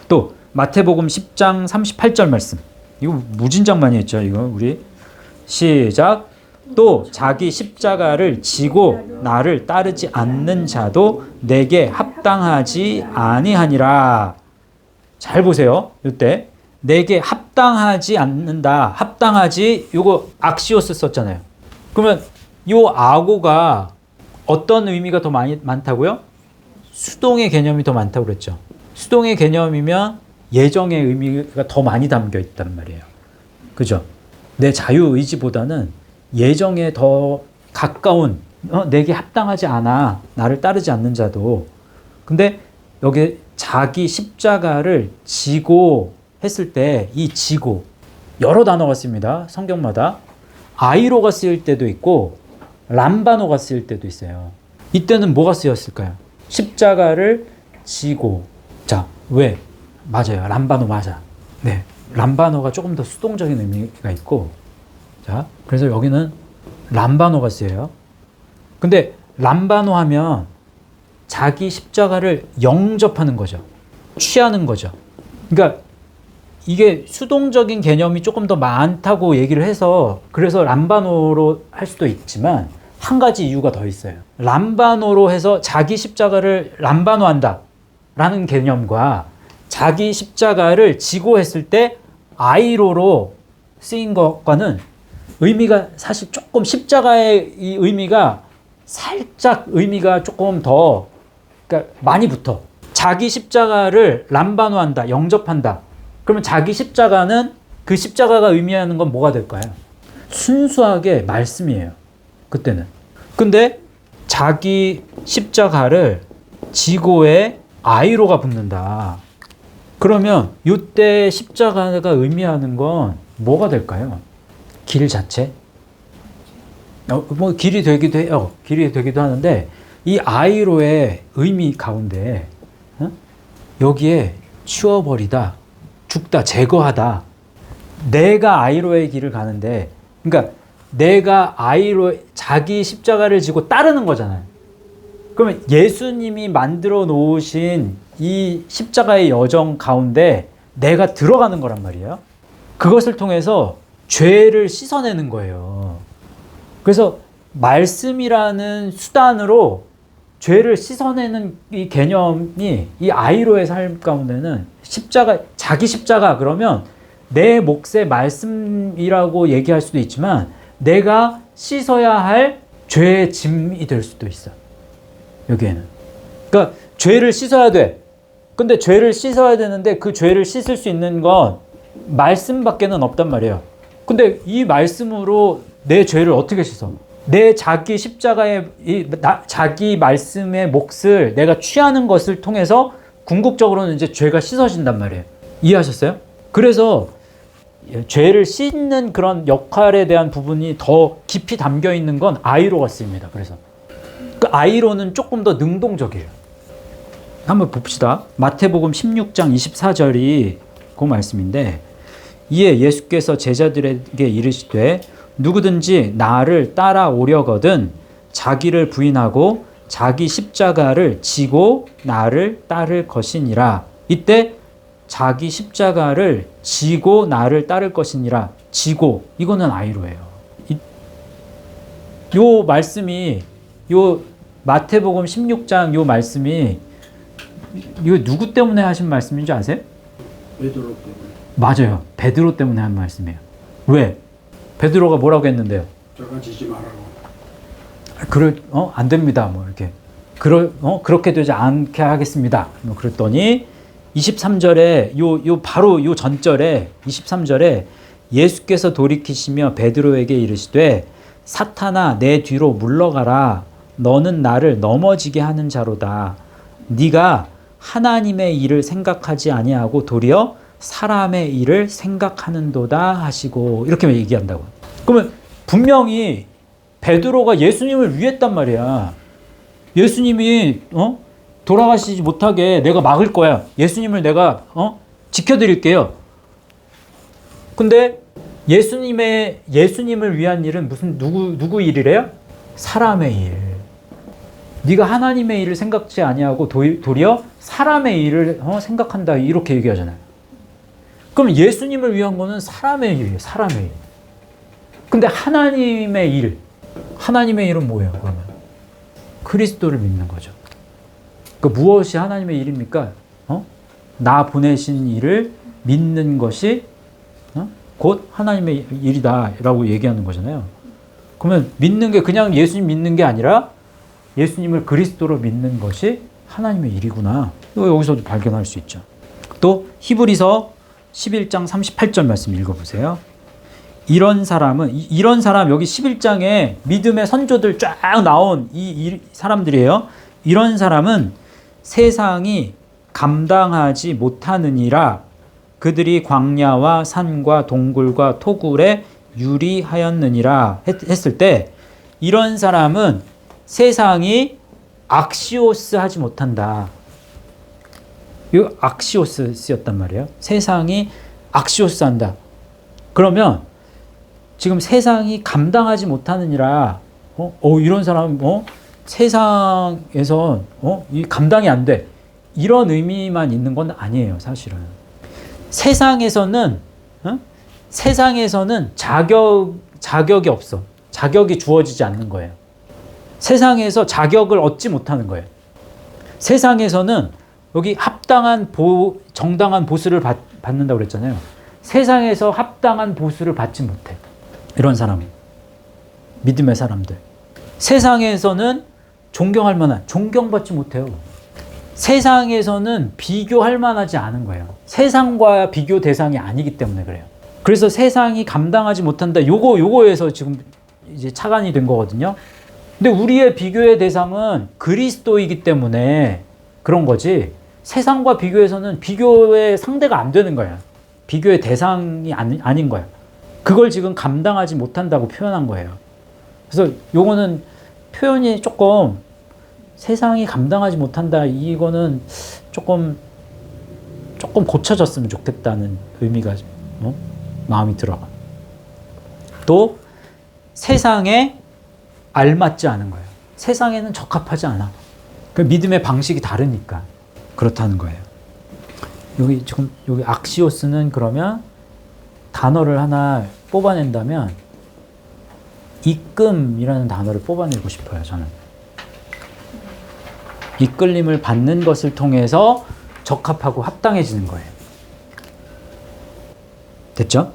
또 마태복음 10장 38절 말씀. 이거 무진장 많이 했죠. 이거 우리 시작. 또 자기 십자가를 지고 나를 따르지 않는 자도 내게 합당하지 아니하니라. 잘 보세요. 이때 내게 합당하지 않는다. 합당하지, 이거 악시오스 썼잖아요. 그러면 요 아고가 어떤 의미가 더 많다고요? 수동의 개념이 더 많다고 그랬죠. 수동의 개념이면 예정의 의미가 더 많이 담겨 있단 말이에요. 그죠? 내 자유의지보다는 예정에 더 가까운, 내게 합당하지 않아, 나를 따르지 않는 자도. 근데 여기 자기 십자가를 지고 했을 때 이 지고, 여러 단어가 씁니다. 성경마다. 아이로가 쓰일 때도 있고 람바노가 쓰일 때도 있어요. 이때는 뭐가 쓰였을까요? 십자가를 지고. 자, 왜? 맞아요. 람바노 맞아. 네. 람바노가 조금 더 수동적인 의미가 있고, 자, 그래서 여기는 람바노가 쓰여요. 근데 람바노 하면 자기 십자가를 영접하는 거죠. 취하는 거죠. 그러니까 이게 수동적인 개념이 조금 더 많다고 얘기를 해서 그래서 람바노로 할 수도 있지만 한 가지 이유가 더 있어요. 람바노로 해서 자기 십자가를 람바노한다 라는 개념과 자기 십자가를 지고 했을 때 아이로로 쓰인 것과는 의미가 사실 조금, 십자가의 이 의미가 살짝 의미가 조금 더, 그러니까 많이 붙어. 자기 십자가를 람바노한다, 영접한다. 그러면 자기 십자가는, 그 십자가가 의미하는 건 뭐가 될까요? 순수하게 말씀이에요. 그때는. 근데 자기 십자가를 지고에 아이로가 붙는다. 그러면 이때 십자가가 의미하는 건 뭐가 될까요? 길 자체? 뭐 길이 되기도 해요. 길이 되기도 하는데 이 아이로의 의미 가운데 여기에 치워버리다, 죽다, 제거하다. 내가 아이로의 길을 가는데, 그러니까 내가 아이로 자기 십자가를 지고 따르는 거잖아요. 그러면 예수님이 만들어 놓으신 이 십자가의 여정 가운데 내가 들어가는 거란 말이에요. 그것을 통해서 죄를 씻어내는 거예요. 그래서 말씀이라는 수단으로 죄를 씻어내는 이 개념이 이 아이로의 삶 가운데는 십자가, 자기 십자가 그러면 내 몫의 말씀이라고 얘기할 수도 있지만 내가 씻어야 할 죄의 짐이 될 수도 있어. 여기에는. 그러니까 죄를 씻어야 돼. 근데 죄를 씻어야 되는데 그 죄를 씻을 수 있는 건 말씀밖에는 없단 말이에요. 근데 이 말씀으로 내 죄를 어떻게 씻어? 내 자기 십자가의 자기 말씀의 몫을 내가 취하는 것을 통해서 궁극적으로는 이제 죄가 씻어진단 말이에요. 이해하셨어요? 그래서 죄를 씻는 그런 역할에 대한 부분이 더 깊이 담겨 있는 건 아이로가 쓰입니다. 그래서 그 아이로는 조금 더 능동적이에요. 한번 봅시다. 마태복음 16장 24절이 그 말씀인데, 이에 예수께서 제자들에게 이르시되 누구든지 나를 따라오려거든 자기를 부인하고 자기 십자가를 지고 나를 따를 것이니라. 이때 자기 십자가를 지고 나를 따를 것이니라. 지고, 이거는 아이로예요. 요 말씀이, 요 마태복음 16장 요 말씀이 이거 누구 때문에 하신 말씀인지 아세요? 베드로 때문에. 맞아요. 베드로 때문에 한 말씀이에요. 왜? 베드로가 뭐라고 했는데요? 저가 지지 말라고. 안 됩니다. 뭐 이렇게. 그렇게 되지 않게 하겠습니다. 뭐 그랬더니 23절에 바로 요 전절에 23절에 예수께서 돌이키시며 베드로에게 이르시되 사탄아 내 뒤로 물러가라. 너는 나를 넘어지게 하는 자로다. 네가 하나님의 일을 생각하지 아니하고 도리어 사람의 일을 생각하는도다 하시고 이렇게 얘기한다고. 그러면 분명히 베드로가 예수님을 위했단 말이야. 예수님이 돌아가시지 못하게 내가 막을 거야. 예수님을 내가 지켜드릴게요. 근데 예수님을 위한 일은 무슨 누구 일이래요? 사람의 일. 네가 하나님의 일을 생각지 아니하고 도리어 사람의 일을 생각한다 이렇게 얘기하잖아요. 그럼 예수님을 위한 거는 사람의 일이에요. 사람의 일. 근데 하나님의 일은 뭐예요? 그러면 그리스도를 믿는 거죠. 그 무엇이 하나님의 일입니까? 나 보내신 일을 믿는 것이 곧 하나님의 일이다라고 얘기하는 거잖아요. 그러면 믿는 게 그냥 예수님 믿는 게 아니라 예수님을 그리스도로 믿는 것이 하나님의 일이구나. 이거 여기서도 발견할 수 있죠. 또 히브리서 11장 38절 말씀 읽어보세요. 이런 사람 여기 11장에 믿음의 선조들 쫙 나온 이 사람들이에요. 이런 사람은 세상이 감당하지 못하느니라. 그들이 광야와 산과 동굴과 토굴에 유리하였느니라 했을 때 이런 사람은 세상이 악시오스 하지 못한다. 이거 악시오스 쓰였단 말이에요. 세상이 악시오스 한다. 그러면 지금 세상이 감당하지 못하느니라. 이런 사람 세상에서 이 감당이 안 돼. 이런 의미만 있는 건 아니에요, 사실은. 세상에서는 자격이 없어. 자격이 주어지지 않는 거예요. 세상에서 자격을 얻지 못하는 거예요. 세상에서는 여기 정당한 보수를 받는다고 그랬잖아요. 세상에서 합당한 보수를 받지 못해. 이런 사람은. 믿음의 사람들. 세상에서는 존경받지 못해요. 세상에서는 비교할 만하지 않은 거예요. 세상과 비교 대상이 아니기 때문에 그래요. 그래서 세상이 감당하지 못한다. 요거에서 지금 이제 착안이 된 거거든요. 근데 우리의 비교의 대상은 그리스도이기 때문에 그런 거지. 세상과 비교해서는 비교의 상대가 안 되는 거야. 비교의 대상이 아닌 거야. 그걸 지금 감당하지 못한다고 표현한 거예요. 그래서 요거는 표현이 조금 세상이 감당하지 못한다. 이거는 조금 고쳐졌으면 좋겠다는 의미가 마음이 들어가. 또 세상에 알맞지 않은 거예요. 세상에는 적합하지 않아. 그 믿음의 방식이 다르니까 그렇다는 거예요. 여기 악시오스는 그러면 단어를 하나 뽑아낸다면 이끔이라는 단어를 뽑아내고 싶어요. 저는 이끌림을 받는 것을 통해서 적합하고 합당해지는 거예요. 됐죠?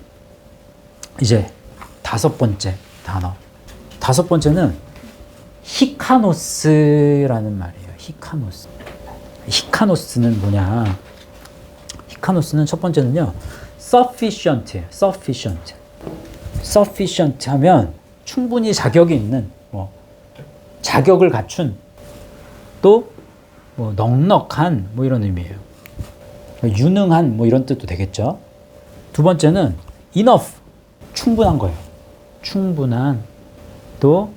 이제 5번째 단어. 5번째는 히카노스라는 말이에요. 히카노스는 뭐냐? 히카노스는 첫 번째는요. sufficient예요. sufficient 하면 충분히 자격이 있는, 자격을 갖춘, 또 넉넉한 이런 의미예요. 유능한 이런 뜻도 되겠죠. 두 번째는 enough, 충분한 거예요. 충분한. 또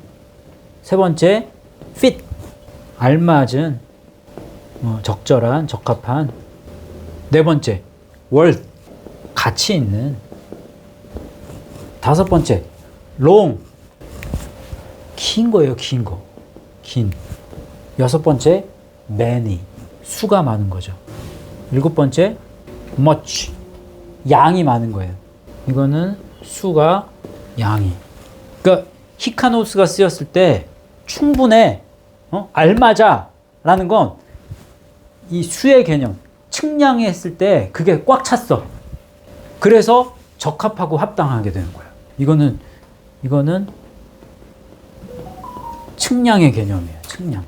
세 번째 fit, 알맞은, 적절한, 적합한. 네 번째 worth, 가치 있는. 다섯 번째 long, 긴 거예요. 긴. 여섯 번째 many, 수가 많은 거죠. 일곱 번째 much, 양이 많은 거예요. 이거는 수가, 양이. 그러니까 히카노스가 쓰였을 때 충분해, 알맞아 라는 건 이 수의 개념, 측량했을 때 그게 꽉 찼어. 그래서 적합하고 합당하게 되는 거예요. 이거는 측량의 개념이에요. 측량.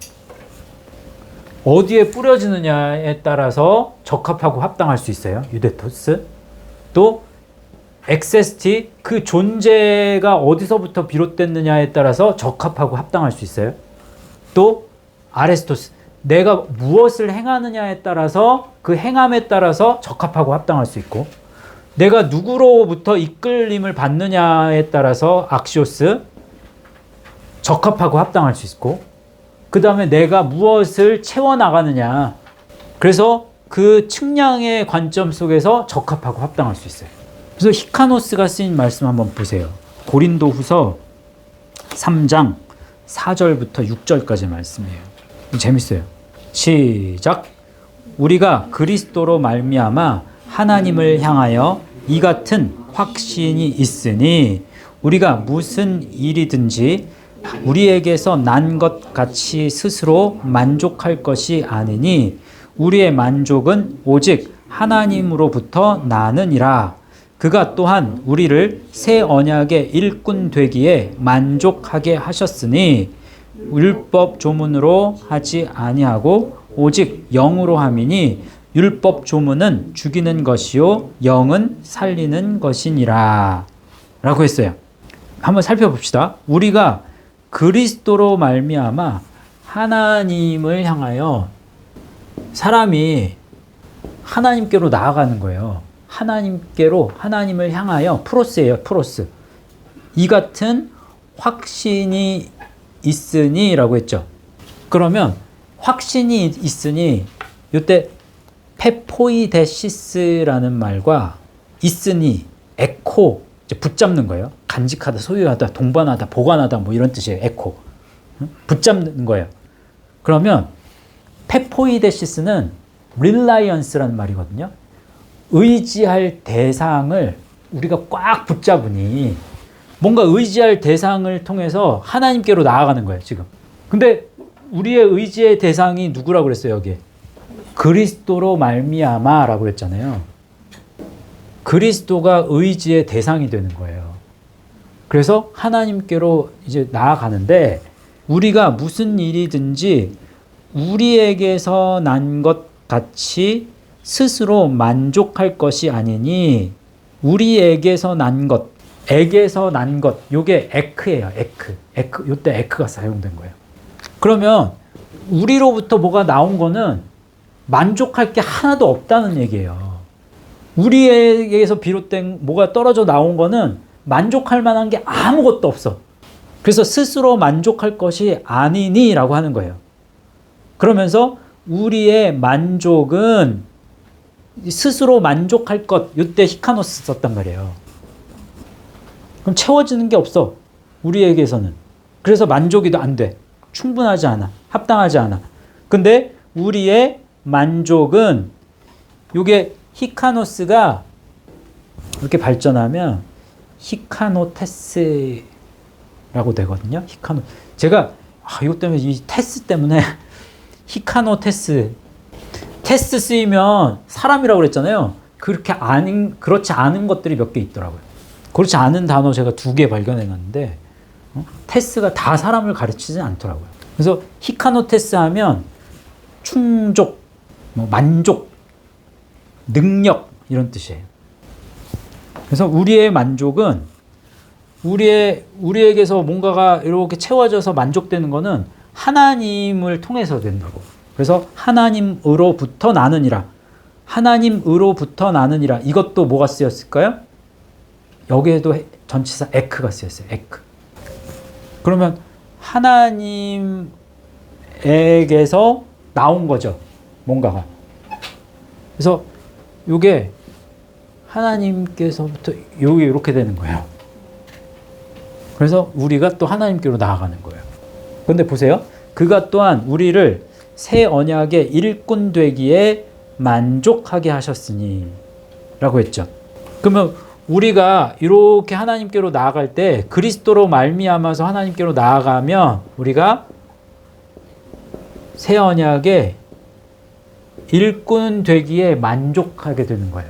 어디에 뿌려지느냐에 따라서 적합하고 합당할 수 있어요. 유데토스. 또 XST 그 존재가 어디서부터 비롯됐느냐에 따라서 적합하고 합당할 수 있어요. 또 아레스토스 내가 무엇을 행하느냐에 따라서 그 행함에 따라서 적합하고 합당할 수 있고 내가 누구로부터 이끌림을 받느냐에 따라서 악시오스 적합하고 합당할 수 있고 그 다음에 내가 무엇을 채워나가느냐 그래서 그 측량의 관점 속에서 적합하고 합당할 수 있어요. 그래서 히카노스가 쓰인 말씀 한번 보세요. 고린도후서 3장 4절부터 6절까지 말씀이에요. 재밌어요. 시작. 우리가 그리스도로 말미암아 하나님을 향하여 이 같은 확신이 있으니 우리가 무슨 일이든지 우리에게서 난 것 같이 스스로 만족할 것이 아니니 우리의 만족은 오직 하나님으로부터 나느니라. 그가 또한 우리를 새 언약의 일꾼 되기에 만족하게 하셨으니 율법 조문으로 하지 아니하고 오직 영으로 함이니 율법 조문은 죽이는 것이요 영은 살리는 것이니라 라고 했어요. 한번 살펴봅시다. 우리가 그리스도로 말미암아 하나님을 향하여 사람이 하나님께로 나아가는 거예요. 하나님께로 하나님을 향하여 프로스예요. 프로스. 이 같은 확신이 있으니 라고 했죠. 그러면 확신이 있으니 이때 페포이데시스라는 말과 있으니 에코 붙잡는 거예요. 간직하다, 소유하다, 동반하다, 보관하다 뭐 이런 뜻이에요. 에코. 붙잡는 거예요. 그러면 페포이데시스는 릴라이언스라는 말이거든요. 의지할 대상을 우리가 꽉 붙잡으니 뭔가 의지할 대상을 통해서 하나님께로 나아가는 거예요, 지금. 근데 우리의 의지의 대상이 누구라고 그랬어요, 여기에? 그리스도로 말미암아라고 그랬잖아요. 그리스도가 의지의 대상이 되는 거예요. 그래서 하나님께로 이제 나아가는데 우리가 무슨 일이든지 우리에게서 난 것 같이 스스로 만족할 것이 아니니 우리에게서 난 것, 에게서 난 것, 요게 에크예요. 에크. 요때 에크가 사용된 거예요. 그러면 우리로부터 뭐가 나온 거는 만족할 게 하나도 없다는 얘기예요. 우리에게서 비롯된 뭐가 떨어져 나온 거는 만족할 만한 게 아무것도 없어. 그래서 스스로 만족할 것이 아니니 라고 하는 거예요. 그러면서 우리의 만족은 스스로 만족할 것, 이때 히카노스 썼단 말이에요. 그럼 채워지는 게 없어. 우리에게서는. 그래서 만족이 안 돼. 충분하지 않아. 합당하지 않아. 근데 우리의 만족은 이게 히카노스가 이렇게 발전하면 히카노테스라고 되거든요. 제가 이것 때문에 이 테스 때문에 히카노테스 테스 쓰이면 사람이라고 그랬잖아요. 그렇지 않은 것들이 몇 개 있더라고요. 그렇지 않은 단어 제가 2개 발견해놨는데 테스가 다 사람을 가르치진 않더라고요. 그래서 히카노테스 하면 충족, 만족, 능력 이런 뜻이에요. 그래서 우리의 만족은 우리에게서 뭔가가 이렇게 채워져서 만족되는 거는 하나님을 통해서 된다고. 그래서 하나님으로부터 나느니라. 하나님으로부터 나느니라. 이것도 뭐가 쓰였을까요? 여기에도 전치사 에크가 쓰였어요. 에크. 그러면 하나님에게서 나온 거죠. 뭔가가. 그래서 이게 하나님께서부터 여기 이렇게 되는 거예요. 그래서 우리가 또 하나님께로 나아가는 거예요. 그런데 보세요. 그가 또한 우리를 새 언약의 일꾼 되기에 만족하게 하셨으니 라고 했죠. 그러면 우리가 이렇게 하나님께로 나아갈 때 그리스도로 말미암아서 하나님께로 나아가면 우리가 새 언약의 일꾼 되기에 만족하게 되는 거예요.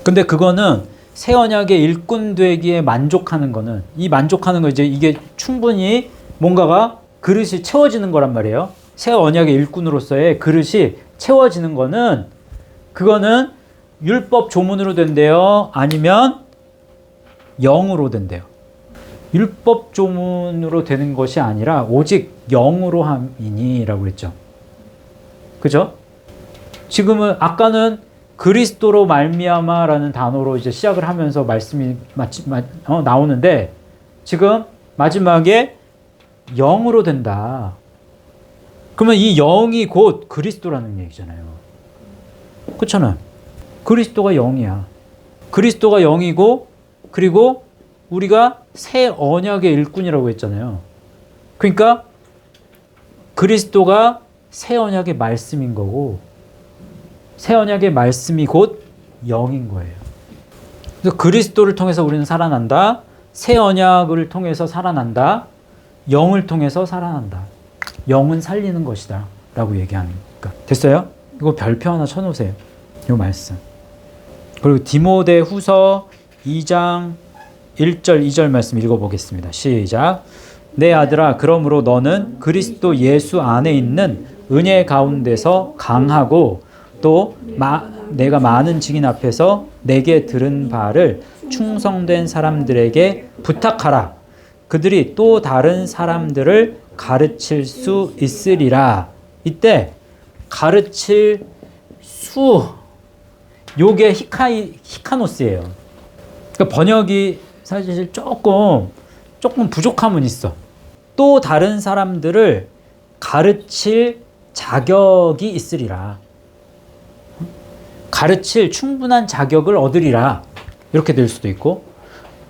근데 그거는 새 언약의 일꾼 되기에 만족하는 거는 이 만족하는 거 이게 충분히 뭔가가 그릇이 채워지는 거란 말이에요. 새 언약의 일꾼으로서의 그릇이 채워지는 거는 그거는 율법 조문으로 된대요. 아니면 영으로 된대요. 율법 조문으로 되는 것이 아니라 오직 영으로 함이니라고 그랬죠. 그죠? 지금은 아까는 그리스도로 말미암아라는 단어로 이제 시작을 하면서 말씀이 나오는데 지금 마지막에 영으로 된다. 그러면 이 영이 곧 그리스도라는 얘기잖아요. 그렇잖아요. 그리스도가 영이야. 그리스도가 영이고 그리고 우리가 새 언약의 일꾼이라고 했잖아요. 그러니까 그리스도가 새 언약의 말씀인 거고 새 언약의 말씀이 곧 영인 거예요. 그래서 그리스도를 통해서 우리는 살아난다. 새 언약을 통해서 살아난다. 영을 통해서 살아난다. 영은 살리는 것이다 라고 얘기하는 거니까. 됐어요? 이거 별표 하나 쳐놓으세요. 이 말씀. 그리고 디모데 후서 2장 1절 2절 말씀 읽어보겠습니다. 시작. 내 아들아 그러므로 너는 그리스도 예수 안에 있는 은혜 가운데서 강하고 또 내가 많은 증인 앞에서 내게 들은 바를 충성된 사람들에게 부탁하라. 그들이 또 다른 사람들을 가르칠 수 있으리라. 이때 가르칠 수 요게 히카노스예요. 그러니까 번역이 사실 조금 부족함은 있어. 또 다른 사람들을 가르칠 자격이 있으리라. 가르칠 충분한 자격을 얻으리라. 이렇게 될 수도 있고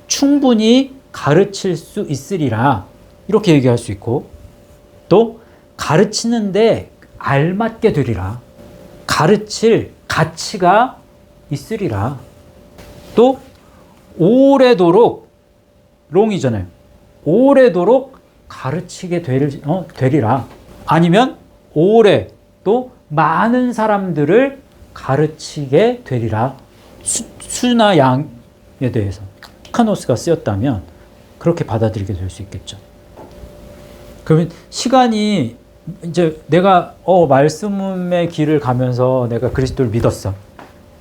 충분히 가르칠 수 있으리라. 이렇게 얘기할 수 있고 또 가르치는데 알맞게 되리라. 가르칠 가치가 있으리라. 또 오래도록 롱이잖아요. 오래도록 가르치게 되리라. 아니면 오래 또 많은 사람들을 가르치게 되리라. 수나 양에 대해서 히카노스가 쓰였다면 그렇게 받아들이게 될 수 있겠죠. 그러면 시간이 이제 내가 말씀의 길을 가면서 내가 그리스도를 믿었어.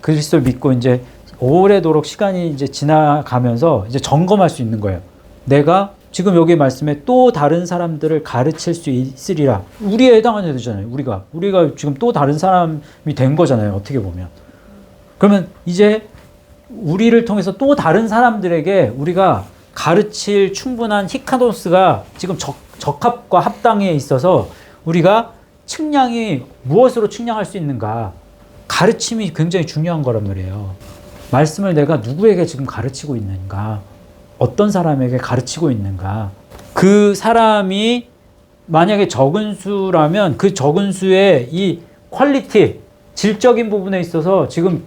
그리스도를 믿고 이제 오래도록 시간이 이제 지나가면서 이제 점검할 수 있는 거예요. 내가 지금 여기 말씀에 또 다른 사람들을 가르칠 수 있으리라. 우리에 해당하는 애들잖아요. 우리가 지금 또 다른 사람이 된 거잖아요. 어떻게 보면. 그러면 이제 우리를 통해서 또 다른 사람들에게 우리가 가르칠 충분한 히카노스가 지금 적합과 합당에 있어서 우리가 측량이 무엇으로 측량할 수 있는가. 가르침이 굉장히 중요한 거란 말이에요. 말씀을 내가 누구에게 지금 가르치고 있는가. 어떤 사람에게 가르치고 있는가. 그 사람이 만약에 적은 수라면 그 적은 수의 이 퀄리티, 질적인 부분에 있어서 지금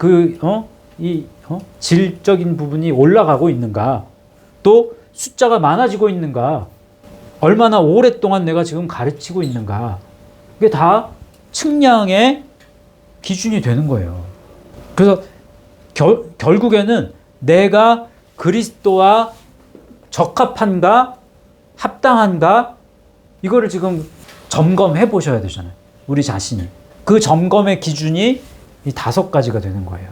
질적인 부분이 올라가고 있는가. 또 숫자가 많아지고 있는가. 얼마나 오랫동안 내가 지금 가르치고 있는가. 이게 다 측량의 기준이 되는 거예요. 그래서 결국에는 내가 그리스도와 적합한가, 합당한가, 이거를 지금 점검해 보셔야 되잖아요. 우리 자신이. 그 점검의 기준이 이 5가지가 되는 거예요.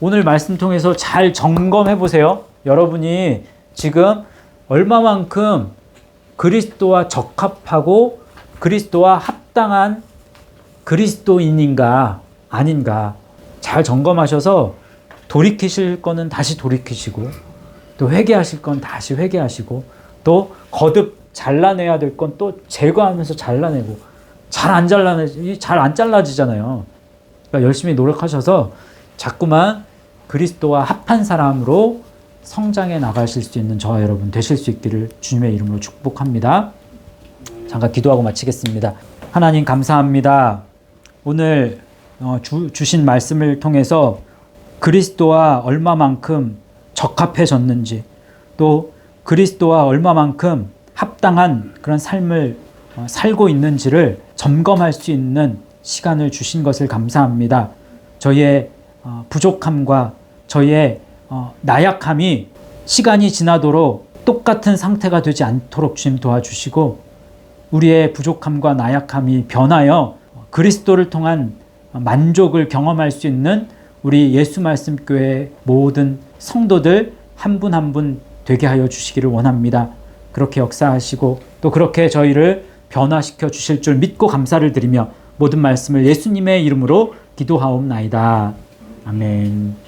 오늘 말씀 통해서 잘 점검해 보세요. 여러분이 지금 얼마만큼 그리스도와 적합하고 그리스도와 합당한 그리스도인인가 아닌가 잘 점검하셔서 돌이키실 거는 다시 돌이키시고 또 회개하실 건 다시 회개하시고 또 거듭 잘라내야 될 건 또 제거하면서 잘라내고 잘 안 잘라지잖아요. 그러니까 열심히 노력하셔서 자꾸만 그리스도와 합한 사람으로 성장해 나가실 수 있는 저와 여러분 되실 수 있기를 주님의 이름으로 축복합니다. 잠깐 기도하고 마치겠습니다. 하나님 감사합니다. 오늘 주신 말씀을 통해서 그리스도와 얼마만큼 적합해졌는지 또 그리스도와 얼마만큼 합당한 그런 삶을 살고 있는지를 점검할 수 있는 시간을 주신 것을 감사합니다. 저희의 부족함과 저희의 나약함이 시간이 지나도록 똑같은 상태가 되지 않도록 주님 도와주시고 우리의 부족함과 나약함이 변하여 그리스도를 통한 만족을 경험할 수 있는 우리 예수 말씀 교회 모든 성도들 한 분 한 분 되게 하여 주시기를 원합니다. 그렇게 역사하시고 또 그렇게 저희를 변화시켜 주실 줄 믿고 감사를 드리며 모든 말씀을 예수님의 이름으로 기도하옵나이다. 아멘.